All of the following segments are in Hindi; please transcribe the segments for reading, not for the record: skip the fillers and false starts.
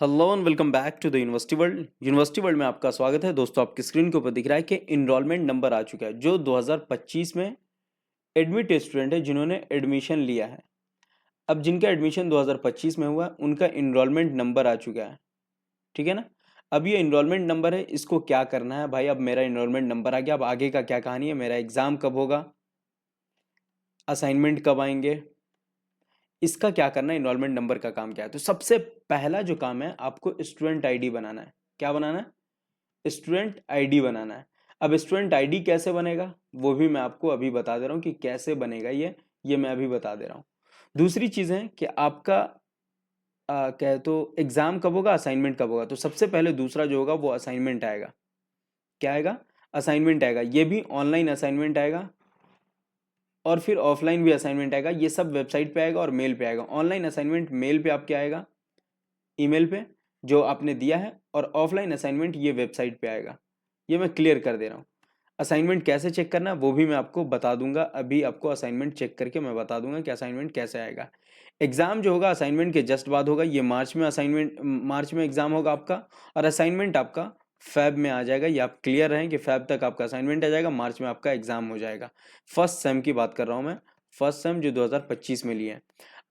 Hello and welcome back to the university world. University world में आपका स्वागत है। दोस्तों, आपकी स्क्रीन के ऊपर दिख रहा है कि इनरोलमेंट नंबर आ चुका है। जो 2025 में एडमिट स्टूडेंट है जिन्होंने एडमिशन लिया है, अब जिनका एडमिशन 2025 में हुआ उनका इनरोलमेंट नंबर आ चुका है। ठीक है ना। अब ये इनरोलमेंट नंबर है, इसको क्या करना है भाई? अब मेरा इनरोलमेंट नंबर आ गया, अब आगे का क्या कहानी है? मेरा एग्जाम कब होगा, असाइनमेंट कब आएंगे, इसका क्या करना है, इनरोलमेंट नंबर का काम क्या है? तो सबसे पहला जो काम है, आपको स्टूडेंट आईडी बनाना है। क्या बनाना है? स्टूडेंट आईडी बनाना है। अब स्टूडेंट आईडी कैसे बनेगा वो भी मैं आपको अभी बता दे रहा हूँ कि कैसे बनेगा ये मैं अभी बता दे रहा हूँ। दूसरी चीज है कि आपका क्या है तो एग्जाम कब होगा, असाइनमेंट कब होगा। तो सबसे पहले दूसरा जो होगा वो असाइनमेंट आएगा। क्या आएगा? असाइनमेंट आएगा। ये भी ऑनलाइन असाइनमेंट आएगा और फिर ऑफलाइन भी असाइनमेंट आएगा। ये सब वेबसाइट पे आएगा और मेल पे आएगा। ऑनलाइन असाइनमेंट मेल पे आपके आएगा, ईमेल पे जो आपने दिया है, और ऑफलाइन असाइनमेंट ये वेबसाइट पे आएगा। ये मैं क्लियर कर दे रहा हूँ। असाइनमेंट कैसे चेक करना है वो भी मैं आपको बता दूंगा। अभी आपको असाइनमेंट चेक करके मैं बता दूंगा कि असाइनमेंट कैसे आएगा। एग्जाम जो होगा असाइनमेंट के जस्ट बाद होगा। ये मार्च में एग्जाम होगा आपका, और असाइनमेंट आपका फैब में आ जाएगा। ये आप क्लियर रहें कि फैब तक आपका असाइनमेंट आ जाएगा, मार्च में आपका एग्जाम हो जाएगा। फर्स्ट सेम की बात कर रहा हूँ मैं, फर्स्ट सेम जो 2025 में लिए है।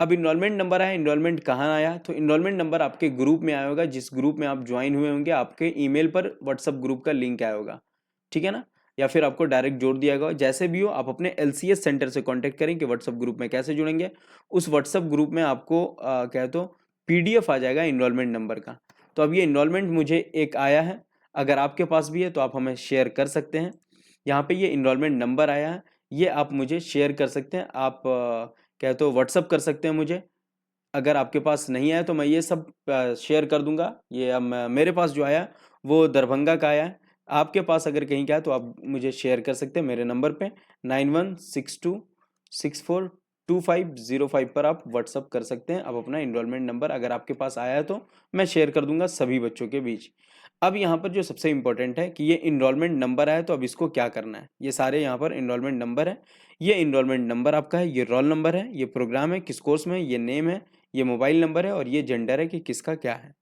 अब इनरोलमेंट नंबर आया, इनरोलमेंट कहाँ आया? तो इनरोलमेंट नंबर आपके ग्रुप में आया होगा। जिस ग्रुप में आप ज्वाइन हुए होंगे, आपके ईमेल पर व्हाट्सएप ग्रुप का लिंक आया होगा। ठीक है ना। या फिर आपको डायरेक्ट जोड़ दिया गया। जैसे भी हो, आप अपने एलसीएस सेंटर से कांटेक्ट करें कि व्हाट्सएप ग्रुप में कैसे जुड़ेंगे। उस व्हाट्सएप ग्रुप में आपको क्या तो पीडीएफ आ जाएगा इनरोलमेंट नंबर का। तो अब ये इनरोलमेंट मुझे एक आया है, अगर आपके पास भी है तो आप हमें शेयर कर सकते हैं। यहाँ पे ये इनरोलमेंट नंबर आया है, ये आप मुझे शेयर कर सकते हैं। आप क्या तो व्हाट्सअप कर सकते हैं मुझे। अगर आपके पास नहीं आया तो मैं ये सब शेयर कर दूंगा। ये अब मेरे पास जो आया वो दरभंगा का आया है। आपके पास अगर कहीं का है तो आप मुझे शेयर कर सकते हैं मेरे नंबर पे 9162642505 पर आप व्हाट्सअप कर सकते हैं। अब अपना इनरोलमेंट नंबर अगर आपके पास आया है तो मैं शेयर कर दूंगा सभी बच्चों के बीच। अब यहाँ पर जो सबसे इंपॉर्टेंट है कि ये इनरोलमेंट नंबर आया तो अब इसको क्या करना है। ये सारे यहाँ पर इनरोलमेंट नंबर है। ये इनरोलमेंट नंबर आपका है, ये रोल नंबर है, ये प्रोग्राम है किस कोर्स में, ये नेम है, ये मोबाइल नंबर है, और ये जेंडर है कि किसका क्या है।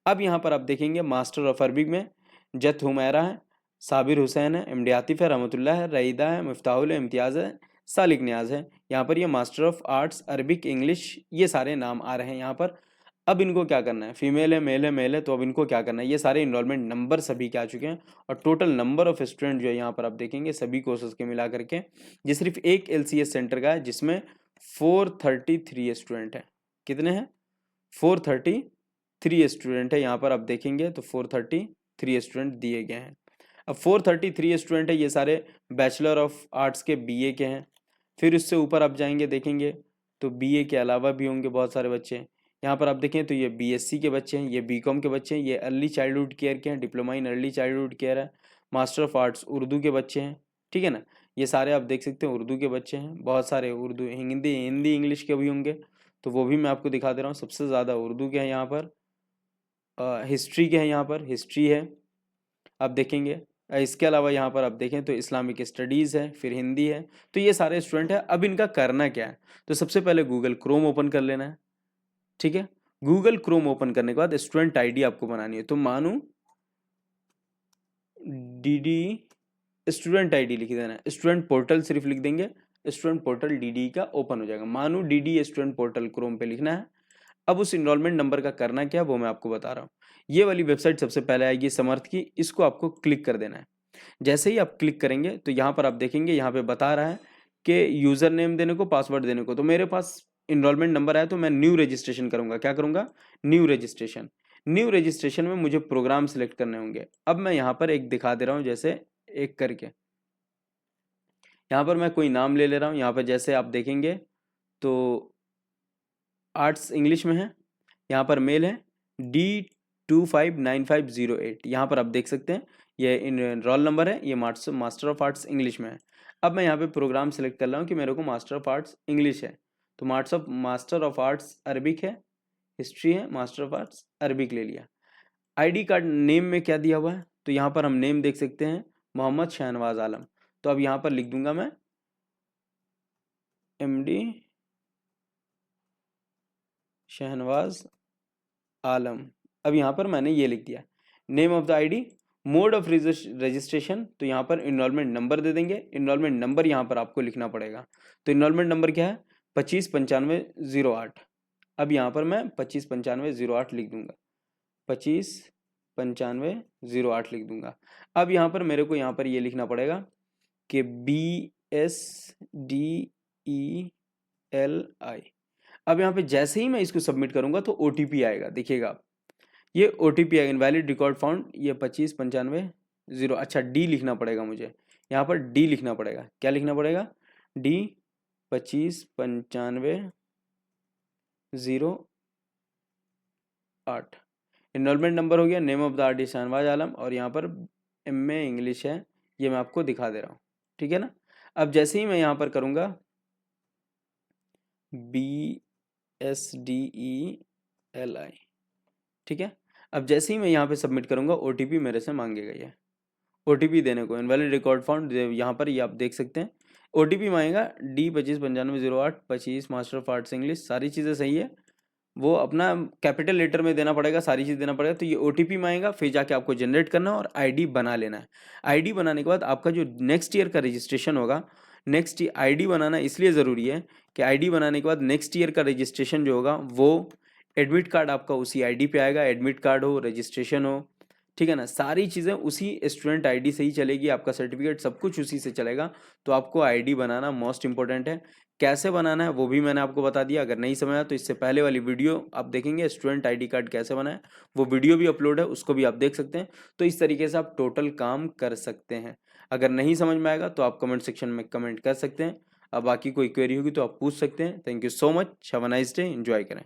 अब यहाँ पर आप देखेंगे मास्टर ऑफ अरबिक में जत हुमैरा है, साबिर हुसैन है, एमडी आतिफ है, रहमतुल्लाह है, रईदा है, मुफ्ताहुल है, इम्तियाज़ है, सालिक नियाज है। यहाँ पर ये master of arts Arabic English ये सारे नाम आ रहे हैं यहाँ पर। अब इनको क्या करना है, फीमेल है, मेल है, मेल है, तो अब इनको क्या करना है, ये सारे इनरोलमेंट नंबर सभी के आ चुके हैं। और टोटल नंबर ऑफ स्टूडेंट जो है यहाँ पर आप देखेंगे सभी कोर्सेज के मिला करके, ये सिर्फ एक एलसीएस सेंटर का है जिसमें 433 स्टूडेंट है। कितने हैं? 433 स्टूडेंट है। यहाँ पर आप देखेंगे तो 433 स्टूडेंट दिए गए हैं। अब 433 स्टूडेंट है, ये सारे बैचलर ऑफ आर्ट्स के बीए के हैं। फिर उससे ऊपर आप जाएंगे देखेंगे तो बीए के अलावा भी होंगे बहुत सारे बच्चे। यहाँ पर आप देखें तो ये बीएससी के बच्चे हैं, ये बीकॉम के बच्चे हैं, ये अर्ली चाइल्डहुड केयर के हैं, diploma in early childhood care है, मास्टर ऑफ आर्ट्स उर्दू के बच्चे हैं। ठीक है ना। ये सारे आप देख सकते हैं उर्दू के बच्चे हैं। बहुत सारे उर्दू, हिंदी हिंदी इंग्लिश के भी होंगे, तो वो भी मैं आपको दिखा दे रहा हूँ। सबसे ज़्यादा उर्दू के हैं यहाँ पर। हिस्ट्री के हैं, यहाँ पर हिस्ट्री है आप देखेंगे। इसके अलावा यहाँ पर आप देखें तो इस्लामिक स्टडीज़ है, फिर हिंदी है। तो ये सारे स्टूडेंट हैं। अब इनका करना क्या है? तो सबसे पहले गूगल क्रोम ओपन कर लेना है। ठीक है। गूगल क्रोम ओपन करने के बाद स्टूडेंट आईडी आपको बनानी है। तो मानो डी स्टूडेंट आईडी लिख देना है। स्टूडेंट पोर्टल सिर्फ लिख देंगे, स्टूडेंट पोर्टल डी का ओपन हो जाएगा। मानो डी स्टूडेंट पोर्टल क्रोम पे लिखना है। अब उस इनरोलमेंट नंबर का करना क्या वो मैं आपको बता रहा हूँ। ये वाली वेबसाइट सबसे पहले आएगी समर्थ की, इसको आपको क्लिक कर देना है। जैसे ही आप क्लिक करेंगे तो यहाँ पर आप देखेंगे, यहाँ पे बता रहा है कि यूजर नेम देने को, पासवर्ड देने को। तो मेरे पास इनरोलमेंट नंबर आया तो मैं न्यू रजिस्ट्रेशन करूंगा। क्या करूंगा? New registration. न्यू रजिस्ट्रेशन में मुझे प्रोग्राम सिलेक्ट करने होंगे। अब मैं यहाँ पर एक दिखा दे रहा हूँ, जैसे एक करके यहाँ पर मैं कोई नाम ले ले रहा हूँ। यहाँ पर जैसे आप देखेंगे तो आर्ट्स इंग्लिश में है, यहाँ पर मेल है D259508। यहाँ पर आप देख सकते हैं ये इन रोल नंबर है, ये मास्टर ऑफ आर्ट्स इंग्लिश में है। अब मैं यहाँ पे प्रोग्राम सेलेक्ट कर रहा हूँ कि मेरे को मास्टर ऑफ आर्ट्स इंग्लिश है, तो मास्टर ऑफ आर्ट्स अरबिक है, हिस्ट्री है, मास्टर ऑफ आर्ट्स अरबिक ले लिया। आईडी कार्ड नेम में क्या दिया हुआ है? तो यहाँ पर हम नेम देख सकते हैं मोहम्मद शहनवाज आलम। तो अब यहाँ पर लिख दूंगा मैं MD शहनवाज आलम अब यहाँ पर मैंने ये लिख दिया, name of the ID, mode of registration, तो यहाँ पर इनरोलमेंट नंबर दे देंगे। इनरोलमेंट नंबर यहाँ पर आपको लिखना पड़ेगा, तो इनरोलमेंट नंबर क्या है, 259508। अब यहाँ पर मैं 259508 लिख दूंगा, 259508 लिख दूंगा। अब यहाँ पर मेरे को यहाँ पर ये लिखना पड़ेगा कि BSDELI। अब यहाँ पे जैसे ही मैं इसको सबमिट करूंगा तो OTP आएगा, देखिएगा ये OTP आएगा, इनवैलिड रिकॉर्ड फाउंड, ये 2595 अच्छा डी लिखना पड़ेगा मुझे, यहाँ पर डी लिखना पड़ेगा। क्या लिखना पड़ेगा, डी 259508। इनरोलमेंट नंबर हो गया, name of the artist Shahnawaz Alam, और यहाँ पर MA इंग्लिश है, ये मैं आपको दिखा दे रहा हूँ, ठीक है ना। अब जैसे ही मैं यहाँ पर करूँगा BSDELI, ठीक है। अब जैसे ही मैं यहाँ पे सबमिट करूँगा OTP मेरे से मांगेगा, ये OTP देने को, इनवैलिड रिकॉर्ड फाउंड, यहाँ पर ये आप देख सकते हैं OTP मांगेगा, D 259508, 25 master of arts English, सारी चीज़ें सही है, वो अपना कैपिटल लेटर में देना पड़ेगा, सारी चीज़ देना पड़ेगा। तो ये OTP मांगेगा, फिर जाके आपको जनरेट करना है और ID बना लेना है। ID बनाने के बाद आपका जो नेक्स्ट ईयर का रजिस्ट्रेशन होगा, नेक्स्ट ID बनाना इसलिए ज़रूरी है कि ID बनाने के बाद नेक्स्ट ईयर का रजिस्ट्रेशन जो होगा वो एडमिट कार्ड आपका उसी ID पे आएगा, एडमिट कार्ड हो, रजिस्ट्रेशन हो, ठीक है ना, सारी चीज़ें उसी स्टूडेंट ID से ही चलेगी, आपका सर्टिफिकेट सब कुछ उसी से चलेगा। तो आपको ID बनाना मोस्ट इंपॉर्टेंट है। कैसे बनाना है वो भी मैंने आपको बता दिया, अगर नहीं समझ आया तो इससे पहले वाली वीडियो आप देखेंगे, स्टूडेंट ID कार्ड कैसे बनाए, वो वीडियो भी अपलोड है, उसको भी आप देख सकते हैं। तो इस तरीके से आप टोटल काम कर सकते हैं। अगर नहीं समझ में आएगा तो आप कमेंट सेक्शन में कमेंट कर सकते हैं। अब बाकी कोई क्वेरी होगी तो आप पूछ सकते हैं। Thank you so much, have a nice day, enjoy करें।